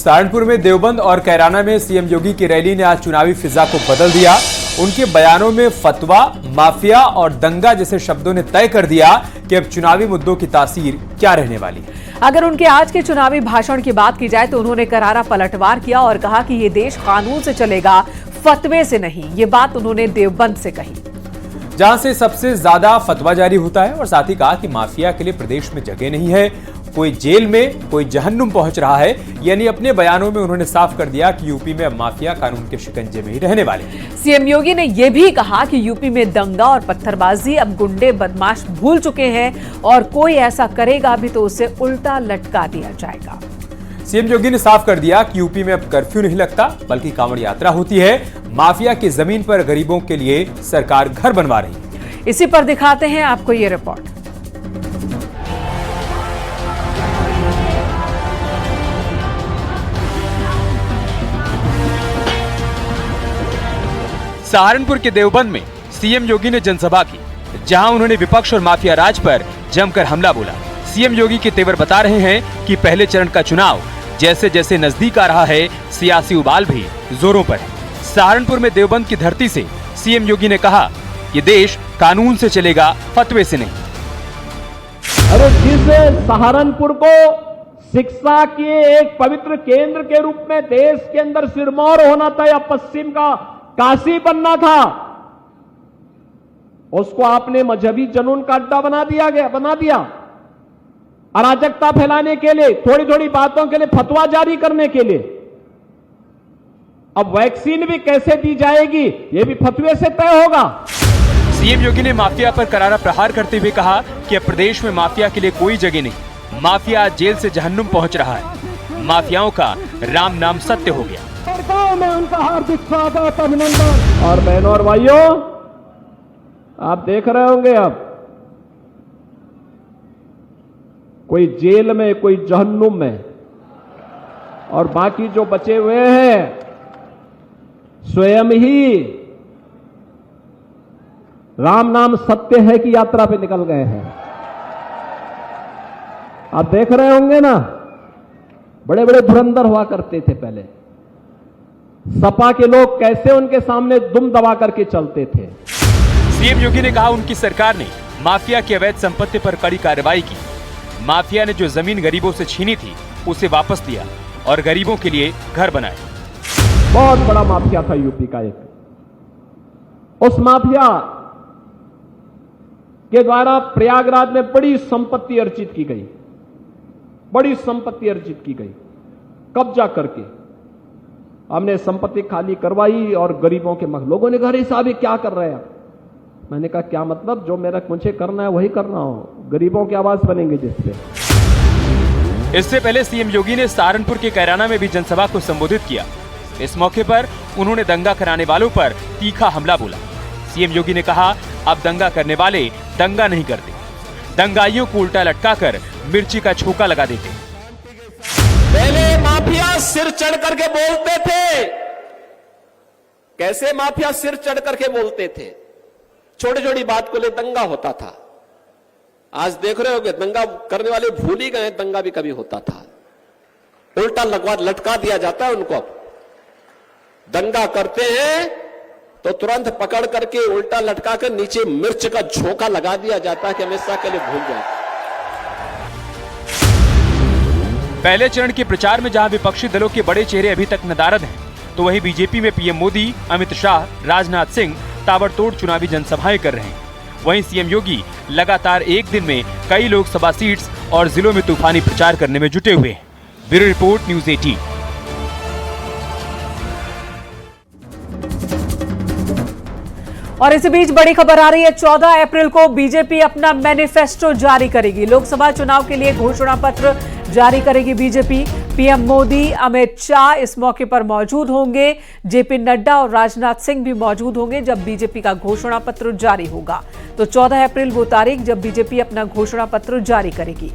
सहारनपुर में देवबंद और कैराना में सीएम योगी की रैली ने आज चुनावी फिजा को बदल दिया। उनके बयानों में फतवा, माफिया और दंगा जैसे शब्दों ने तय कर दिया कि अब चुनावी मुद्दों की तासीर क्या रहने वाली है। अगर उनके आज के चुनावी भाषण की बात की जाए तो उन्होंने करारा पलटवार किया और कहा कि ये देश कानून से चलेगा, फतवे से नहीं। ये बात उन्होंने देवबंद से कही, जहां से सबसे ज्यादा फतवा जारी होता है, और साथ ही कहा कि माफिया के लिए प्रदेश में जगह नहीं है, कोई जेल में, कोई जहन्नुम पहुंच रहा है। यानी अपने बयानों में उन्होंने साफ कर दिया कि यूपी में अब माफिया कानून के शिकंजे में ही रहने वाले हैं। सीएम योगी ने यह भी कहा कि यूपी में दंगा और पत्थरबाजी अब गुंडे बदमाश भूल चुके हैं और कोई ऐसा करेगा भी तो उसे उल्टा लटका दिया जाएगा। सीएम योगी ने साफ कर दिया कि यूपी में अब कर्फ्यू नहीं लगता, बल्कि कांवड़ यात्रा होती है। माफिया की जमीन पर गरीबों के लिए सरकार घर बनवा रही है। इसी पर दिखाते हैं आपको ये रिपोर्ट। सहारनपुर के देवबंद में सीएम योगी ने जनसभा की, जहां उन्होंने विपक्ष और माफिया राज पर जमकर हमला बोला। सीएम योगी के तेवर बता रहे हैं कि पहले चरण का चुनाव जैसे जैसे नजदीक आ रहा है, सियासी उबाल भी जोरों पर है। सहारनपुर में देवबंद की धरती से सीएम योगी ने कहा, ये देश कानून से चलेगा, फतवे से नहीं। अरे जिस सहारनपुर को शिक्षा के एक पवित्र केंद्र के रूप में देश के अंदर सिरमौर होना था या पश्चिम का काशी बनना था, उसको आपने मजहबी जुनून का अड्डा बना दिया। अराजकता फैलाने के लिए, थोड़ी थोड़ी बातों के लिए फतवा जारी करने के लिए। अब वैक्सीन भी कैसे दी जाएगी, यह भी फतवे से तय होगा। सीएम योगी ने माफिया पर करारा प्रहार करते हुए कहा कि अब प्रदेश में माफिया के लिए कोई जगह नहीं। माफिया जेल से जहन्नुम पहुंच रहा है। माफियाओं का राम नाम सत्य हो गया। में उनका हार्दिक स्वागत, अभिनंदन। और बहनों और भाइयों, आप देख रहे होंगे अब कोई जेल में, कोई जहन्नुम में, और बाकी जो बचे हुए हैं स्वयं ही राम नाम सत्य है की यात्रा पे निकल गए हैं। आप देख रहे होंगे ना, बड़े बड़े धुरंधर हुआ करते थे पहले, सपा के लोग कैसे उनके सामने दुम दबा करके चलते थे। सीएम योगी ने कहा उनकी सरकार ने माफिया की अवैध संपत्ति पर कड़ी कार्रवाई की। माफिया ने जो जमीन गरीबों से छीनी थी उसे वापस दिया और गरीबों के लिए घर बनाए। बहुत बड़ा माफिया था यूपी का एक। उस माफिया के द्वारा प्रयागराज में बड़ी संपत्ति अर्जित की गई, कब्जा करके हमने संपत्ति खाली करवाई और गरीबों के लोगों ने कहा, अरे साहब ये क्या कर रहे हैं। मैंने कहा क्या मतलब, जो मुझे करना है वही करना हो, गरीबों की आवाज बनेंगे जिससे। इससे पहले सीएम योगी ने सहारनपुर के कैराना में भी जनसभा को संबोधित किया। इस मौके पर उन्होंने दंगा कराने वालों पर तीखा हमला बोला। सीएम योगी ने कहा, अब दंगा करने वाले दंगा नहीं करते, दंगाइयों को उल्टा लटकाकर मिर्ची का छोका लगा देते। पहले माफिया सिर चढ़ करके बोलते थे। कैसे माफिया सिर चढ़ करके बोलते थे, छोटी छोटी बात को ले दंगा होता था। आज देख रहे होगे दंगा करने वाले भूल ही गए, दंगा भी कभी होता था। उल्टा लटका दिया जाता है उनको। दंगा करते हैं तो तुरंत पकड़ करके उल्टा लटका कर नीचे मिर्च का झोंका लगा दिया जाता है कि हमेशा के लिए भूल जाए। पहले चरण के प्रचार में जहां विपक्षी दलों के बड़े चेहरे अभी तक नदारद हैं, तो वहीं बीजेपी में पीएम मोदी, अमित शाह, राजनाथ सिंह ताबड़तोड़ चुनावी जनसभाएं कर रहे हैं। वहीं सीएम योगी लगातार एक दिन में कई लोकसभा सीट्स और जिलों में तूफानी प्रचार करने में जुटे हुए हैं। Bureau report, news 18। और इसी बीच बड़ी खबर आ रही है, 14 अप्रैल को बीजेपी अपना मैनिफेस्टो जारी करेगी। लोकसभा चुनाव के लिए घोषणा पत्र जारी करेगी बीजेपी। पीएम मोदी, अमित शाह इस मौके पर मौजूद होंगे। जेपी नड्डा और राजनाथ सिंह भी मौजूद होंगे जब बीजेपी का घोषणा पत्र जारी होगा। तो 14 अप्रैल वो तारीख जब बीजेपी अपना घोषणा पत्र जारी करेगी।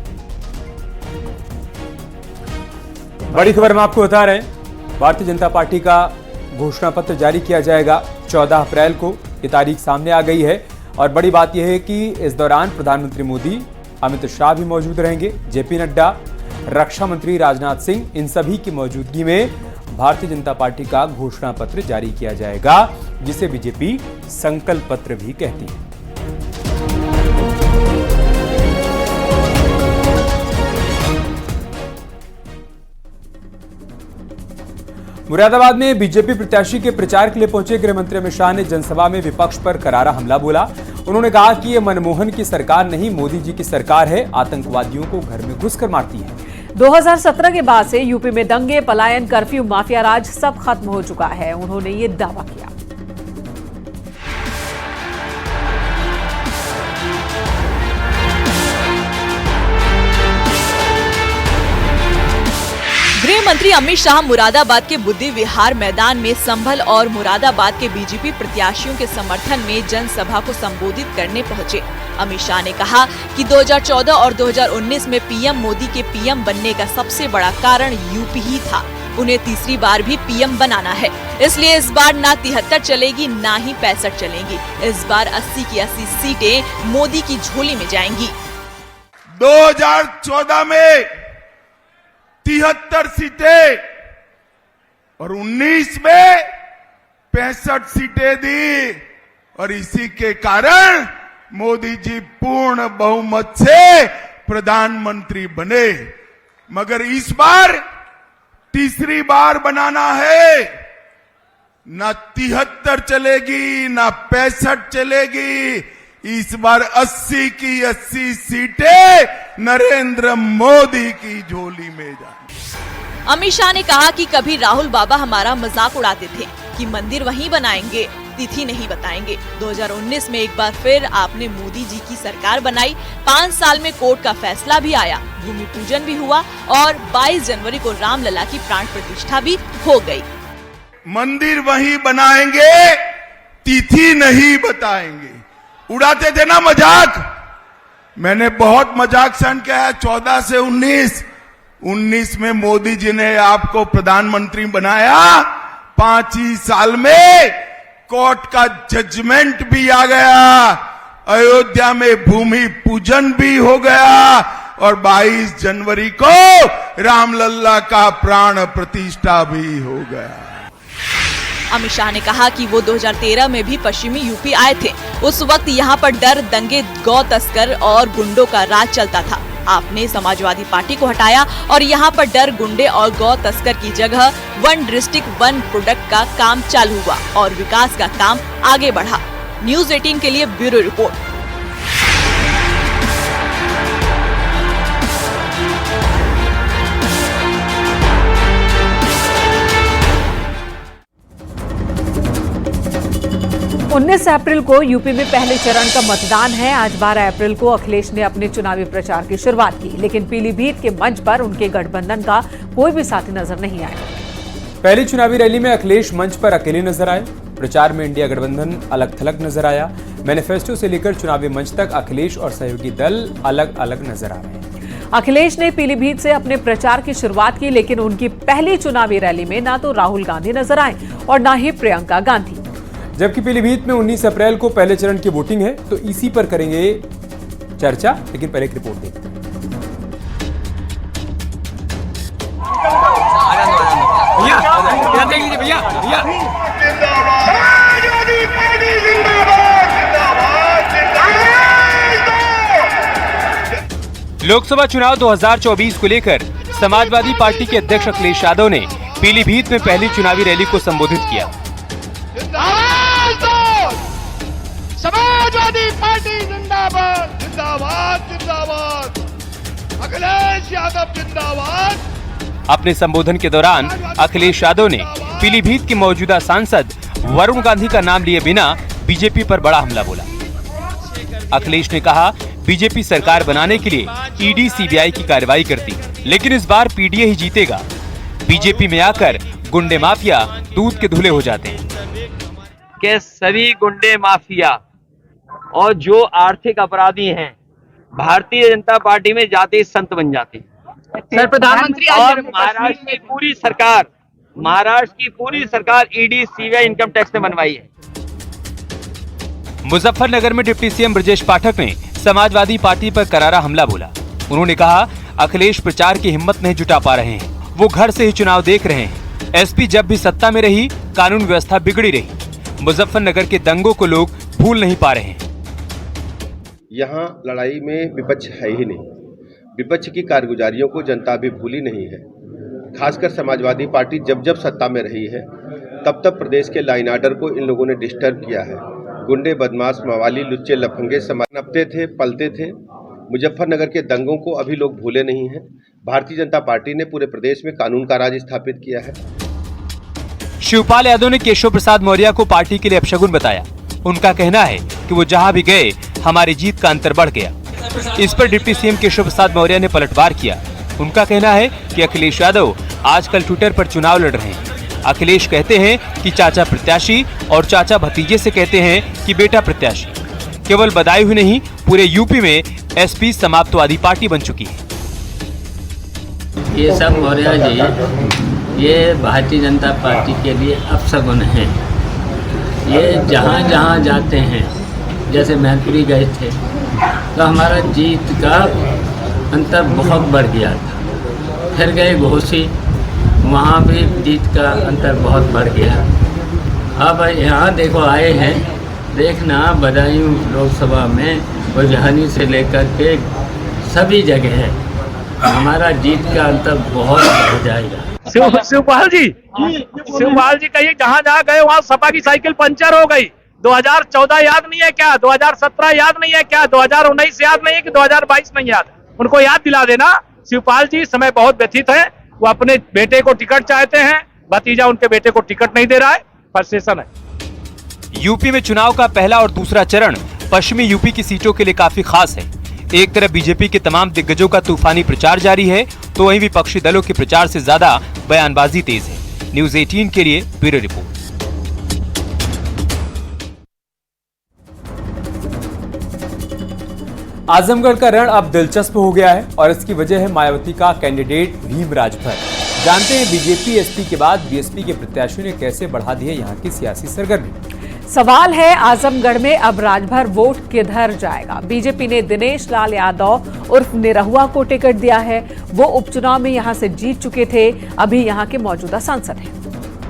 बड़ी खबर हम आपको बता रहे हैं, भारतीय जनता पार्टी का घोषणा पत्र जारी किया जाएगा 14 अप्रैल को। ये तारीख सामने आ गई है और बड़ी बात यह है कि इस दौरान प्रधानमंत्री मोदी, अमित शाह भी मौजूद रहेंगे। जेपी नड्डा, रक्षा मंत्री राजनाथ सिंह, इन सभी की मौजूदगी में भारतीय जनता पार्टी का घोषणा पत्र जारी किया जाएगा, जिसे बीजेपी संकल्प पत्र भी कहती है। मुरादाबाद में बीजेपी प्रत्याशी के प्रचार के लिए पहुंचे गृह मंत्री अमित शाह ने जनसभा में विपक्ष पर करारा हमला बोला। उन्होंने कहा कि यह मनमोहन की सरकार नहीं, मोदी जी की सरकार है, आतंकवादियों को घर में घुसकर मारती है। 2017 के बाद से यूपी में दंगे, पलायन, कर्फ्यू, माफिया राज सब खत्म हो चुका है, उन्होंने ये दावा किया। गृह मंत्री अमित शाह मुरादाबाद के बुद्धि विहार मैदान में संभल और मुरादाबाद के बीजेपी प्रत्याशियों के समर्थन में जनसभा को संबोधित करने पहुंचे। अमित शाह ने कहा कि 2014 और 2019 में पीएम मोदी के पीएम बनने का सबसे बड़ा कारण यूपी ही था। उन्हें तीसरी बार भी पीएम बनाना है, इसलिए इस बार ना 73 चलेगी ना ही 65 चलेंगी। इस बार 80 की 80 सीटें मोदी की झोली में जाएंगी। 2014 में 73 सीटें और 19 में 65 सीटें दी और इसी के कारण मोदी जी पूर्ण बहुमत से प्रधानमंत्री बने। मगर इस बार तीसरी बार बनाना है, ना 73 चलेगी ना 65 चलेगी, इस बार 80 की 80 सीटें नरेंद्र मोदी की झोली में जाएंगी। अमित शाह ने कहा कि कभी राहुल बाबा हमारा मजाक उड़ाते थे कि मंदिर वहीं बनाएंगे, तिथि नहीं बताएंगे। 2019 में एक बार फिर आपने मोदी जी की सरकार बनाई। 5 साल में कोर्ट का फैसला भी आया, भूमि पूजन भी हुआ और 22 जनवरी को रामलला की प्राण प्रतिष्ठा भी हो गई। मंदिर वहीं बनाएंगे, तिथि नहीं बताएंगे। उड़ाते थे ना मजाक, मैंने बहुत मजाक सहन किया है। 14 से 19 में मोदी जी ने आपको प्रधानमंत्री बनाया। 5 ही साल में कोर्ट का जजमेंट भी आ गया, अयोध्या में भूमि पूजन भी हो गया और 22 जनवरी को रामलला का प्राण प्रतिष्ठा भी हो गया। अमित शाह ने कहा कि वो 2013 में भी पश्चिमी यूपी आए थे। उस वक्त यहाँ पर डर, दंगे, गौ तस्कर और गुंडों का राज चलता था। आपने समाजवादी पार्टी को हटाया और यहाँ पर डर, गुंडे और गौ तस्कर की जगह 1 डिस्ट्रिक्ट 1 प्रोडक्ट का काम चालू हुआ और विकास का काम आगे बढ़ा। न्यूज़ 18 के लिए ब्यूरो रिपोर्ट। उन्नीस अप्रैल को यूपी में पहले चरण का मतदान है। आज 12 अप्रैल को अखिलेश ने अपने चुनावी प्रचार की शुरुआत की, लेकिन पीलीभीत के मंच पर उनके गठबंधन का कोई भी साथी नजर नहीं आया। पहली चुनावी रैली में अखिलेश मंच पर अकेले नजर आए। प्रचार में इंडिया गठबंधन अलग थलग नजर आया। मैनिफेस्टो से लेकर चुनावी मंच तक अखिलेश और सहयोगी दल अलग अलग नजर आ रहे हैं। अखिलेश ने पीलीभीत से अपने प्रचार की शुरुआत की, लेकिन उनकी पहली चुनावी रैली में ना तो राहुल गांधी नजर आए और ना ही प्रियंका गांधी। जबकि पीलीभीत में 19 अप्रैल को पहले चरण की वोटिंग है, तो इसी पर करेंगे चर्चा, लेकिन पहले एक रिपोर्ट देखते हैं। लोकसभा चुनाव 2024 को लेकर समाजवादी पार्टी के अध्यक्ष अखिलेश यादव ने पीलीभीत में पहली चुनावी रैली को संबोधित किया। समाजवादी पार्टी जिंदाबाद, जिंदाबाद, जिंदाबाद, अखिलेश यादव जिंदाबाद। अपने संबोधन के दौरान अखिलेश यादव ने पीलीभीत के मौजूदा सांसद वरुण गांधी का नाम लिए बिना बीजेपी पर बड़ा हमला बोला। अखिलेश ने कहा, बीजेपी सरकार बनाने के लिए ईडी सीबीआई की कार्रवाई करती, लेकिन इस बार पीडीए ही जीतेगा। बीजेपी में आकर गुंडे माफिया दूध के धुले हो जाते हैं। के सभी गुंडे माफिया और जो आर्थिक अपराधी हैं भारतीय जनता पार्टी में जाते संत बन जाते हैं। सर, प्रधानमंत्री और महाराष्ट्र की पूरी सरकार ईडी सीबीआई इनकम टैक्स ने बनवाई है। मुजफ्फरनगर में डिप्टी सीएम ब्रजेश पाठक ने समाजवादी पार्टी पर करारा हमला बोला। उन्होंने कहा, अखिलेश प्रचार की हिम्मत नहीं जुटा पा रहे हैं। वो घर से ही चुनाव देख रहे हैं। एसपी जब भी सत्ता में रही, कानून व्यवस्था बिगड़ी रही। मुजफ्फरनगर के दंगों को लोग भूल नहीं पा रहे हैं। यहाँ लड़ाई में विपक्ष है ही नहीं। विपक्ष की कारगुजारियों को जनता अभी भूली नहीं है। खासकर समाजवादी पार्टी जब जब सत्ता में रही है, तब तब प्रदेश के लाइन आर्डर को इन लोगों ने डिस्टर्ब किया है। गुंडे, बदमाश, मवाली, लुच्चे, लफंगे समाज नपते थे, पलते थे। मुजफ्फरनगर के दंगों को अभी लोग भूले नहीं हैं। भारतीय जनता पार्टी ने पूरे प्रदेश में कानून का राज स्थापित किया है। शिवपाल यादव ने केशव प्रसाद मौर्य को पार्टी के लिए अपशगुन बताया। उनका कहना है कि वो जहां भी गए, हमारी जीत का अंतर बढ़ गया। इस पर डिप्टी सीएम केशव प्रसाद मौर्य ने पलटवार किया। उनका कहना है कि अखिलेश यादव आजकल ट्विटर पर चुनाव लड़ रहे हैं। अखिलेश कहते हैं कि चाचा प्रत्याशी और चाचा भतीजे से कहते हैं कि बेटा प्रत्याशी। केवल बदायूं ही नहीं, पूरे यूपी में एसपी समाप्तवादी पार्टी बन चुकी है। ये सब मौर्य जी, ये भारतीय जनता पार्टी के लिए अपशगुन है। ये जहाँ जहाँ जाते हैं, जैसे मैनपुरी गए थे तो हमारा जीत का अंतर बहुत बढ़ गया था। फिर गए घोसी, वहाँ भी जीत का अंतर बहुत बढ़ गया। अब यहाँ देखो आए हैं, देखना बदायूं लोकसभा में बुरहानी से लेकर के सभी जगह है, हमारा जीत का अंतर बहुत बढ़ जाएगा। शिवपाल जी कहिए, जहाँ जहाँ गए वहाँ सपा की साइकिल पंचर हो गई। 2014 याद नहीं है क्या? 2017 याद नहीं है क्या? 2019 याद नहीं है कि 2022 नहीं याद? उनको याद दिला देना। शिवपाल जी समय बहुत व्यथित है। वो अपने बेटे को टिकट चाहते हैं, भतीजा उनके बेटे को टिकट नहीं दे रहा है, फ्रस्ट्रेशन है। यूपी में चुनाव का पहला और दूसरा चरण पश्चिमी यूपी की सीटों के लिए काफी खास है। एक तरफ बीजेपी के तमाम दिग्गजों का तूफानी प्रचार जारी है, तो वहीं विपक्षी दलों के प्रचार से ज्यादा बयानबाजी तेज है। न्यूज़ 18 के लिए ब्यूरो रिपोर्ट। आजमगढ़ का रण अब दिलचस्प हो गया है और इसकी वजह है मायावती का कैंडिडेट भीम राजभर। जानते हैं बीजेपी एसपी के बाद बीएसपी के प्रत्याशियों ने कैसे बढ़ा दी है यहाँ की सियासी सरगर्मी। सवाल है आजमगढ़ में अब राजभर वोट किधर जाएगा। बीजेपी ने दिनेश लाल यादव उर्फ निरहुआ को टिकट दिया है। वो उपचुनाव में यहां से जीत चुके थे, अभी यहां के मौजूदा सांसद हैं।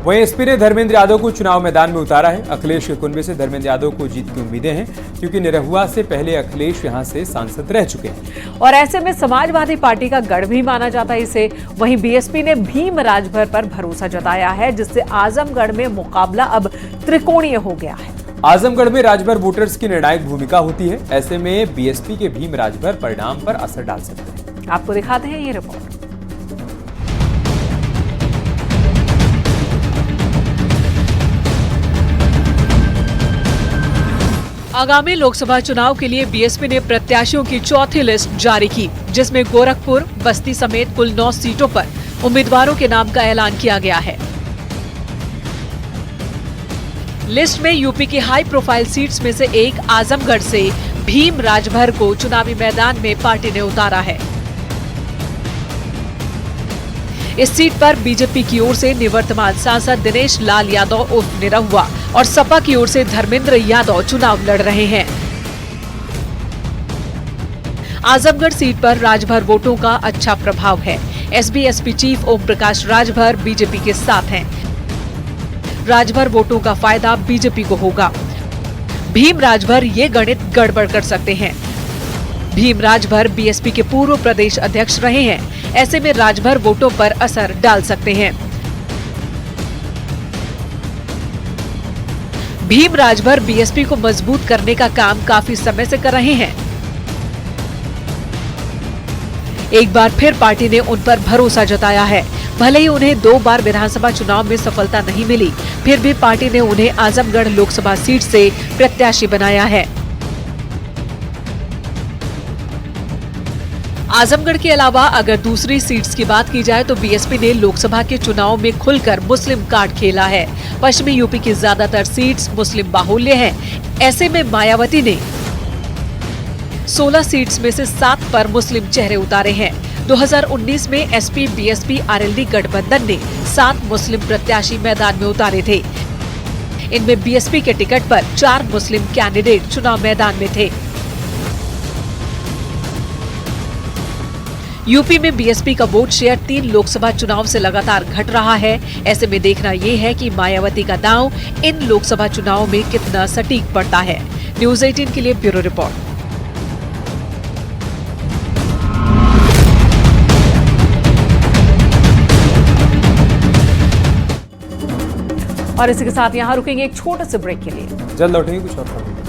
वहीं एसपी ने धर्मेंद्र यादव को चुनाव मैदान में उतारा है। अखिलेश के कुनबे से धर्मेंद्र यादव को जीत की उम्मीदें हैं, क्योंकि निरहुआ से पहले अखिलेश यहां से सांसद रह चुके हैं और ऐसे में समाजवादी पार्टी का गढ़ भी माना जाता है इसे। वहीं बीएसपी ने भीम राजभर पर भरोसा जताया है, जिससे आजमगढ़ में मुकाबला अब त्रिकोणीय हो गया है। आजमगढ़ में राजभर वोटर्स की निर्णायक भूमिका होती है। ऐसे में बीएसपी के भीम राजभर परिणाम पर असर डाल सकते हैं। आपको दिखाते हैं ये रिपोर्ट। आगामी लोकसभा चुनाव के लिए बीएसपी ने प्रत्याशियों की चौथी लिस्ट जारी की, जिसमें गोरखपुर, बस्ती समेत कुल 9 सीटों पर उम्मीदवारों के नाम का ऐलान किया गया है। लिस्ट में यूपी की हाई प्रोफाइल सीट्स में से एक आजमगढ़ से भीम राजभर को चुनावी मैदान में पार्टी ने उतारा है। इस सीट पर बीजेपी की ओर से निवर्तमान सांसद दिनेश लाल यादव उर्फ निरहुआ और सपा की ओर से धर्मेंद्र यादव चुनाव लड़ रहे हैं। आजमगढ़ सीट पर राजभर वोटों का अच्छा प्रभाव है। SB-SP chief Om Prakash Rajbhar BJP के साथ हैं। राजभर वोटों का फायदा बीजेपी को होगा। भीम राजभर ये गणित गड़बड़ कर सकते हैं। भीम राजभर बीएसपी के पूर्व प्रदेश अध्यक्ष रहे हैं। ऐसे में राजभर वोटों पर असर डाल सकते हैं। भीम राजभर बीएसपी को मजबूत करने का काम काफी समय से कर रहे हैं। एक बार फिर पार्टी ने उन पर भरोसा जताया है। भले ही उन्हें 2 बार विधानसभा चुनाव में सफलता नहीं मिली, फिर भी पार्टी ने उन्हें आजमगढ़ लोकसभा सीट से प्रत्याशी बनाया है। आजमगढ़ के अलावा अगर दूसरी सीट्स की बात की जाए तो बीएसपी ने लोकसभा के चुनाव में खुलकर मुस्लिम कार्ड खेला है। पश्चिमी यूपी की ज्यादातर सीट्स मुस्लिम बाहुल्य हैं। ऐसे में मायावती ने 16 सीट्स में से 7 पर मुस्लिम चेहरे उतारे हैं। 2019 में एसपी बीएसपी आरएलडी गठबंधन ने 7 मुस्लिम प्रत्याशी मैदान में उतारे थे। इनमें बीएसपी के टिकट पर 4 मुस्लिम कैंडिडेट चुनाव मैदान में थे। यूपी में बीएसपी का वोट शेयर 3 लोकसभा चुनाव से लगातार घट रहा है। ऐसे में देखना ये है कि मायावती का दांव इन लोकसभा चुनावों में कितना सटीक पड़ता है। न्यूज 18 के लिए ब्यूरो रिपोर्ट। और इसी के साथ यहाँ रुकेंगे एक छोटे से ब्रेक के लिए। जल्द लौटेंगे कुछ और खबरों के साथ।